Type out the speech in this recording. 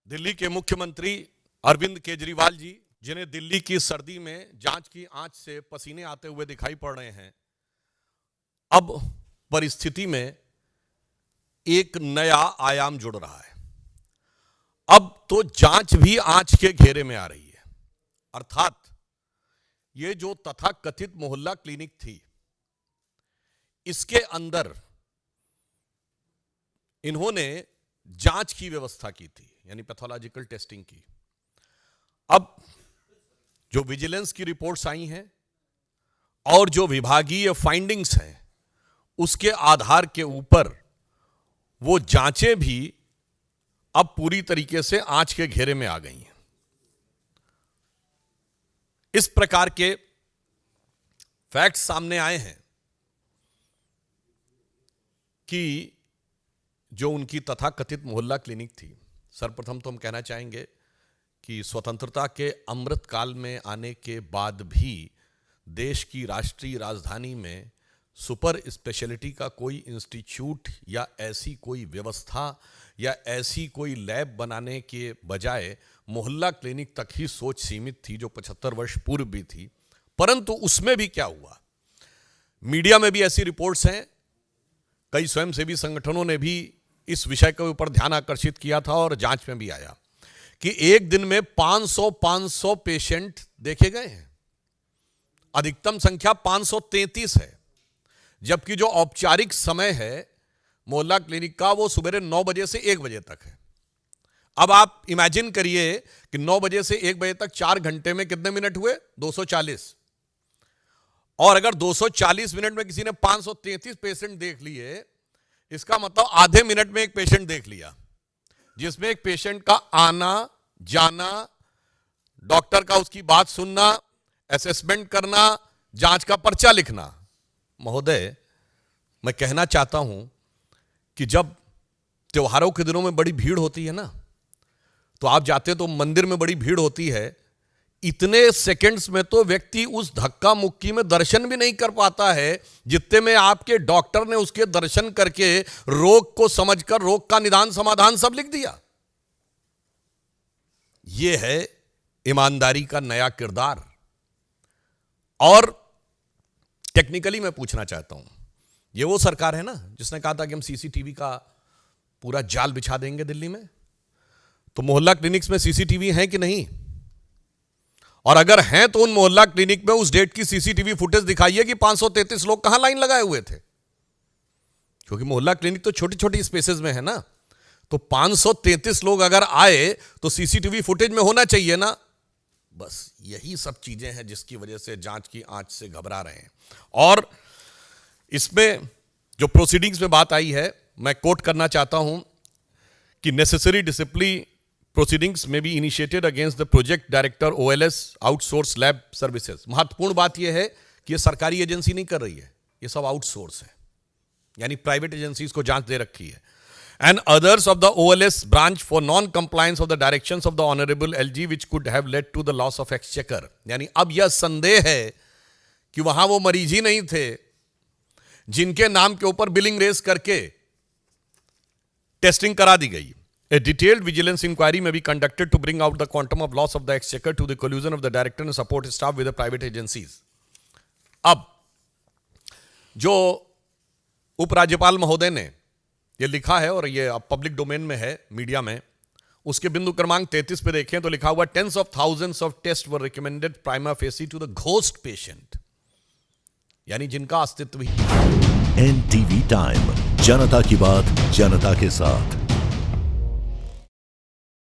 दिल्ली के मुख्यमंत्री अरविंद केजरीवाल जी, जिन्हें दिल्ली की सर्दी में जांच की आंच से पसीने आते हुए दिखाई पड़ रहे हैं, अब परिस्थिति में एक नया आयाम जुड़ रहा है। अब तो जांच भी आंच के घेरे में आ रही है। अर्थात ये जो तथाकथित मोहल्ला क्लिनिक थी, इसके अंदर इन्होंने जांच की व्यवस्था की थी, यानी पैथोलॉजिकल टेस्टिंग की। अब जो विजिलेंस की रिपोर्ट्स आई हैं और जो विभागीय फाइंडिंग्स हैं, उसके आधार के ऊपर वो जांचें भी अब पूरी तरीके से आंच के घेरे में आ गई हैं। इस प्रकार के फैक्ट्स सामने आए हैं कि जो उनकी तथाकथित मोहल्ला क्लिनिक थी, सर्वप्रथम तो हम कहना चाहेंगे कि स्वतंत्रता के अमृत काल में आने के बाद भी देश की राष्ट्रीय राजधानी में सुपर स्पेशलिटी का कोई इंस्टीट्यूट या ऐसी कोई व्यवस्था या ऐसी कोई लैब बनाने के बजाय मोहल्ला क्लिनिक तक ही सोच सीमित थी, जो 75 वर्ष पूर्व भी थी। परंतु उसमें भी क्या हुआ, मीडिया में भी ऐसी रिपोर्ट्स हैं, कई स्वयंसेवी संगठनों ने भी इस विषय के ऊपर ध्यान आकर्षित किया था और जांच में भी आया कि एक दिन में 500 पेशेंट देखे गए हैं। अधिकतम संख्या 533 है, जबकि जो औपचारिक समय है मोहल्ला क्लिनिक का, वो सुबह 9 बजे से 1 बजे तक है। अब आप इमेजिन करिए कि 9 बजे से 1 बजे तक 4 घंटे में कितने मिनट हुए, 240। और अगर 240 मिनट में किसी ने 533 पेशेंट देख लिए, इसका मतलब आधे मिनट में एक पेशेंट देख लिया, जिसमें एक पेशेंट का आना जाना, डॉक्टर का उसकी बात सुनना, असेसमेंट करना, जांच का पर्चा लिखना। महोदय, मैं कहना चाहता हूं कि जब त्योहारों के दिनों में बड़ी भीड़ होती है ना, तो आप जाते तो मंदिर में बड़ी भीड़ होती है, इतने सेकंड्स में तो व्यक्ति उस धक्का मुक्की में दर्शन भी नहीं कर पाता है जितने में आपके डॉक्टर ने उसके दर्शन करके रोग को समझकर रोग का निदान समाधान सब लिख दिया। यह है ईमानदारी का नया किरदार। और टेक्निकली मैं पूछना चाहता हूं, ये वो सरकार है ना जिसने कहा था कि हम सीसीटीवी का पूरा जाल बिछा देंगे दिल्ली में, तो मोहल्ला क्लिनिक्स में सीसीटीवी है कि नहीं? और अगर हैं तो उन मोहल्ला क्लिनिक में उस डेट की सीसीटीवी फुटेज दिखाइए कि 533 लोग कहां लाइन लगाए हुए थे, क्योंकि मोहल्ला क्लिनिक तो छोटी छोटी स्पेसेस में है ना। तो 533 लोग अगर आए तो सीसीटीवी फुटेज में होना चाहिए ना। बस यही सब चीजें हैं जिसकी वजह से जांच की आंच से घबरा रहे हैं। और इसमें जो प्रोसीडिंग्स में बात आई है, मैं कोट करना चाहता हूं कि necessary discipline proceedings may be initiated against the project director OLS outsource lab services। महत्वपूर्ण बात यह है कि यह सरकारी एजेंसी नहीं कर रही है, यह सब आउटसोर्स है, यानी प्राइवेट एजेंसीज को जांच दे रखी है। And others of the OLS branch for non-compliance of the directions of the Honorable LG which could have led to the loss of exchequer। यानी अब यह संदेह है कि वहां वो मरीज ही नहीं थे जिनके नाम के ऊपर बिलिंग रेज करके टेस्टिंग करा दी गई। A detailed vigilance inquiry may be conducted to bring out the quantum of loss of the exchequer to the collusion of the director and support staff with the private agencies। अब जो उपराज्यपाल महोदय ने ये लिखा है और ये अब पब्लिक डोमेन में है मीडिया में, उसके बिंदु क्रमांक 33 पे देखें तो लिखा हुआ tens of thousands of tests were recommended prima facie to the ghost patient, यानी जिनका अस्तित्व ही। NTV टाइम, जनता की बात जनता के साथ।